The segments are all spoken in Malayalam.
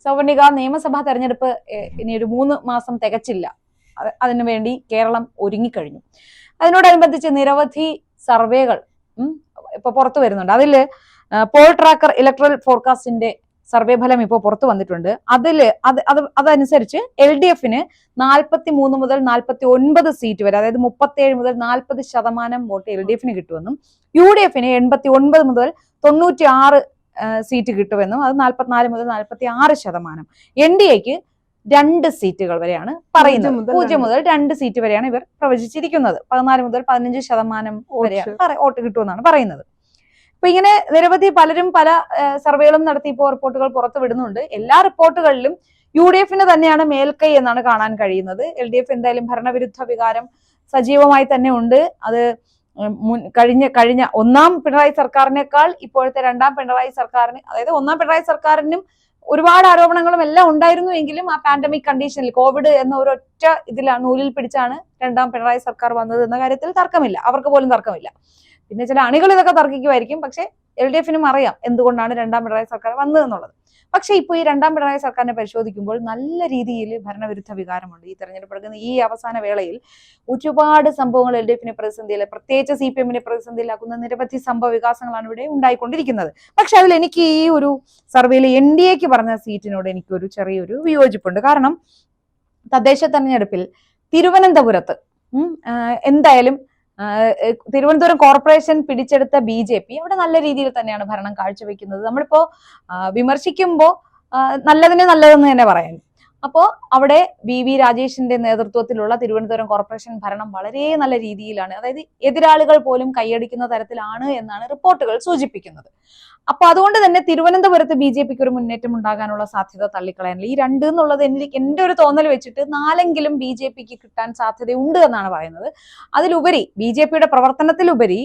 സൗവർണിക നിയമസഭാ തെരഞ്ഞെടുപ്പ് ഇനി ഒരു 3 മാസം തികച്ചില്ല. അതിനുവേണ്ടി കേരളം ഒരുങ്ങിക്കഴിഞ്ഞു. അതിനോടനുബന്ധിച്ച് നിരവധി സർവേകൾ ഇപ്പൊ പുറത്തു വരുന്നുണ്ട്. അതില് പോൾ ട്രാക്കർ ഇലക്ട്രൽ ഫോർകാസ്റ്റിന്റെ സർവേ ഫലം ഇപ്പോൾ പുറത്തു വന്നിട്ടുണ്ട്. അതനുസരിച്ച് LDFന് 43 മുതൽ 49 സീറ്റ് വരെ, അതായത് 37 മുതൽ 40% വോട്ട് LDFന് കിട്ടുമെന്നും UDFന് 89 മുതൽ 96 സീറ്റ് കിട്ടുമെന്നും അത് 44 മുതൽ 46%. NDAക്ക് 2 സീറ്റുകൾ വരെയാണ് പറയുന്നത്. 0 മുതൽ 2 സീറ്റ് വരെയാണ് ഇവർ പ്രവചിച്ചിരിക്കുന്നത്. 14 മുതൽ 15% വരെ വോട്ട് കിട്ടുമെന്നാണ് പറയുന്നത്. അപ്പൊ ഇങ്ങനെ നിരവധി പലരും പല സർവേകളും നടത്തി ഇപ്പോൾ റിപ്പോർട്ടുകൾ പുറത്തു വിടുന്നുണ്ട്. എല്ലാ റിപ്പോർട്ടുകളിലും UDFന് തന്നെയാണ് മേൽക്കൈ എന്നാണ് കാണാൻ കഴിയുന്നത്. LDF എന്തായാലും ഭരണവിരുദ്ധ വികാരം സജീവമായി തന്നെ ഉണ്ട്. അത് കഴിഞ്ഞ ഒന്നാം പിണറായി സർക്കാരിനേക്കാൾ ഇപ്പോഴത്തെ രണ്ടാം പിണറായി സർക്കാരിന്, അതായത് ഒന്നാം പിണറായി സർക്കാരിനും ഒരുപാട് ആരോപണങ്ങളും എല്ലാം ഉണ്ടായിരുന്നു എങ്കിലും ആ പാൻഡമിക് കണ്ടീഷനിൽ കോവിഡ് എന്ന ഒരൊറ്റ നൂലിൽ പിടിച്ചാണ് രണ്ടാം പിണറായി സർക്കാർ വന്നത് എന്ന കാര്യത്തിൽ തർക്കമില്ല, അവർക്ക് പോലും തർക്കമില്ല. പിന്നെ ചില അണികൾ ഇതൊക്കെ തർക്കിക്കുമായിരിക്കും, പക്ഷെ LDFനും അറിയാം എന്തുകൊണ്ടാണ് രണ്ടാം പിണറായി സർക്കാർ വന്നത് എന്നുള്ളത്. പക്ഷെ ഇപ്പൊ ഈ രണ്ടാം പിണറായി സർക്കാരിനെ പരിശോധിക്കുമ്പോൾ നല്ല രീതിയിൽ ഭരണവിരുദ്ധ വികാരമുണ്ട്. ഈ തെരഞ്ഞെടുപ്പ് ഈ അവസാന വേളയിൽ ഒരുപാട് സംഭവങ്ങൾ LDFനെ പ്രതിസന്ധിയിൽ, പ്രത്യേകിച്ച് CPMനെ പ്രതിസന്ധിയിലാക്കുന്ന നിരവധി സംഭവ വികാസങ്ങളാണ് ഇവിടെ ഉണ്ടായിക്കൊണ്ടിരിക്കുന്നത്. പക്ഷെ അതിൽ എനിക്ക് ഈ ഒരു സർവേയിൽ NDAക്ക് പറഞ്ഞ സീറ്റിനോട് എനിക്കൊരു ചെറിയൊരു വിയോജിപ്പുണ്ട്. കാരണം തദ്ദേശ തെരഞ്ഞെടുപ്പിൽ തിരുവനന്തപുരത്ത് എന്തായാലും തിരുവനന്തപുരം കോർപ്പറേഷൻ പിടിച്ചെടുത്ത BJP അവിടെ നല്ല രീതിയിൽ തന്നെയാണ് ഭരണം കാഴ്ചവെക്കുന്നത്. നമ്മളിപ്പോ വിമർശിക്കുമ്പോ നല്ലതിന് നല്ലതെന്ന് തന്നെ പറയാൻ. അപ്പോ അവിടെ VV രാജേഷിന്റെ നേതൃത്വത്തിലുള്ള തിരുവനന്തപുരം കോർപ്പറേഷൻ ഭരണം വളരെ നല്ല രീതിയിലാണ്, അതായത് എതിരാളികൾ പോലും കൈയടിക്കുന്ന തരത്തിലാണ് എന്നാണ് റിപ്പോർട്ടുകൾ സൂചിപ്പിക്കുന്നത്. അപ്പൊ അതുകൊണ്ട് തന്നെ തിരുവനന്തപുരത്ത് BJPക്ക് ഒരു മുന്നേറ്റം ഉണ്ടാകാനുള്ള സാധ്യത തള്ളിക്കളയാനില്ല. ഈ 2 എന്നുള്ളത് എന്റെ ഒരു തോന്നൽ വെച്ചിട്ട് 4 BJPക്ക് കിട്ടാൻ സാധ്യതയുണ്ട് എന്നാണ് പറയുന്നത്. അതിലുപരി BJPയുടെ പ്രവർത്തനത്തിലുപരി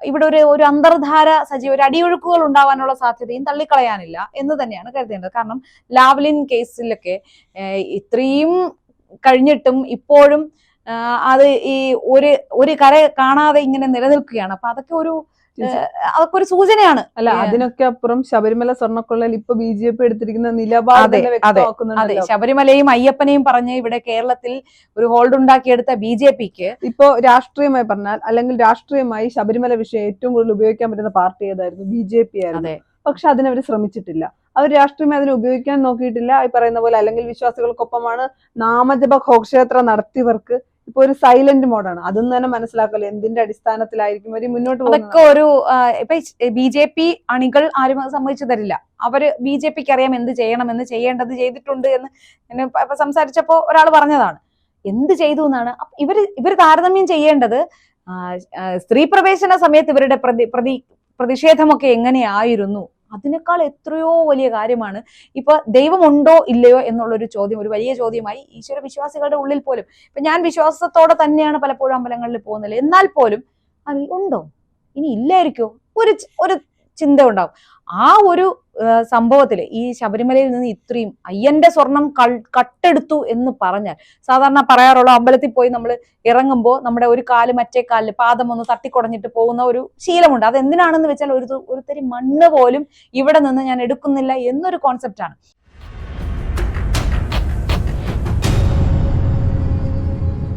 ഇവിടെ ഒരു അന്തർധാര ഒരു അടിയൊഴുക്കുകൾ ഉണ്ടാവാനുള്ള സാധ്യതയും തള്ളിക്കളയാനില്ല എന്ന് തന്നെയാണ് കരുതേണ്ടത്. കാരണം ലാവ്ലിൻ കേസിലൊക്കെ ഇത്രയും കഴിഞ്ഞിട്ടും ഇപ്പോഴും അത് ഈ ഒരു കര കാണാതെ ഇങ്ങനെ നിലനിൽക്കുകയാണ്. അപ്പൊ അതൊക്കെ ഒരു സൂചനയാണ്. അല്ല, അതിനൊക്കെ അപ്പുറം ശബരിമല സ്വർണ്ണക്കൊള്ളയിൽ ഇപ്പൊ BJP എടുത്തിരിക്കുന്ന നിലപാട് അതെ, ശബരിമലയും അയ്യപ്പനെയും പറഞ്ഞ് ഇവിടെ കേരളത്തിൽ ഒരു ഹോൾഡ് ഉണ്ടാക്കിയെടുത്ത BJPക്ക് ഇപ്പോ രാഷ്ട്രീയമായി പറഞ്ഞാൽ, അല്ലെങ്കിൽ രാഷ്ട്രീയമായി ശബരിമല വിഷയം ഏറ്റവും കൂടുതൽ ഉപയോഗിക്കാൻ പറ്റുന്ന പാർട്ടി ഏതായിരുന്നു? BJP ആയിരുന്നു. പക്ഷെ അതിനവർ ശ്രമിച്ചിട്ടില്ല. അവർ രാഷ്ട്രീയം അതിനെ ഉപയോഗിക്കാൻ നോക്കിയിട്ടില്ല. ഈ പറയുന്ന പോലെ അല്ലെങ്കിൽ വിശ്വാസികൾക്കൊപ്പമാണ് നാമജപ ഘോഷയാത്ര നടത്തിയവർക്ക് ഇപ്പൊ ഒരു സൈലന്റ് മോഡാണ്. അതൊന്നും തന്നെ മനസ്സിലാക്കല്ലോ എന്തിന്റെ അടിസ്ഥാനത്തിലായിരിക്കും അവർ മുന്നോട്ട് പോകുന്നത്. അതൊക്കെ ഇപ്പൊ BJP അണികൾ ആരും അത് സമ്മതിച്ചു തരില്ല. അവര് BJPക്ക് അറിയാം എന്ത് ചെയ്യണമെന്ന്, ചെയ്യേണ്ടത് ചെയ്തിട്ടുണ്ട് എന്ന് ഇപ്പൊ സംസാരിച്ചപ്പോ ഒരാൾ പറഞ്ഞതാണ്. എന്ത് ചെയ്തു എന്നാണ് ഇവർ താരതമ്യം ചെയ്യേണ്ടത്. സ്ത്രീ പ്രവേശന സമയത്ത് ഇവരുടെ പ്രതിഷേധമൊക്കെ എങ്ങനെയായിരുന്നു, അതിനേക്കാൾ എത്രയോ വലിയ കാര്യമാണ് ഇപ്പൊ ദൈവമുണ്ടോ ഇല്ലയോ എന്നുള്ളൊരു ചോദ്യം, ഒരു വലിയ ചോദ്യമായി ഈശ്വര വിശ്വാസികളുടെ ഉള്ളിൽ പോലും. ഇപ്പൊ ഞാൻ വിശ്വാസത്തോടെ തന്നെയാണ് പലപ്പോഴും അമ്പലങ്ങളിൽ പോകുന്നത്, എന്നാൽ പോലും അത് ഉണ്ടോ, ഇനി ഇല്ലായിരിക്കോ, ഒരു ചിന്ത ഉണ്ടാവും. ആ ഒരു സംഭവത്തില് ഈ ശബരിമലയിൽ നിന്ന് ഇത്രയും അയ്യന്റെ സ്വർണം കട്ടെടുത്തു എന്ന് പറഞ്ഞാൽ, സാധാരണ പറയാറുള്ള അമ്പലത്തിൽ പോയി നമ്മൾ ഇറങ്ങുമ്പോൾ നമ്മുടെ ഒരു കാല് മറ്റേ കാലില് പാദം ഒന്ന് തട്ടിക്കുടഞ്ഞിട്ട് പോകുന്ന ഒരു ശീലമുണ്ട്. അത് എന്തിനാണെന്ന് വെച്ചാൽ ഒരു തരി മണ്ണ് പോലും ഇവിടെ നിന്ന് ഞാൻ എടുക്കുന്നില്ല എന്നൊരു കോൺസെപ്റ്റാണ്.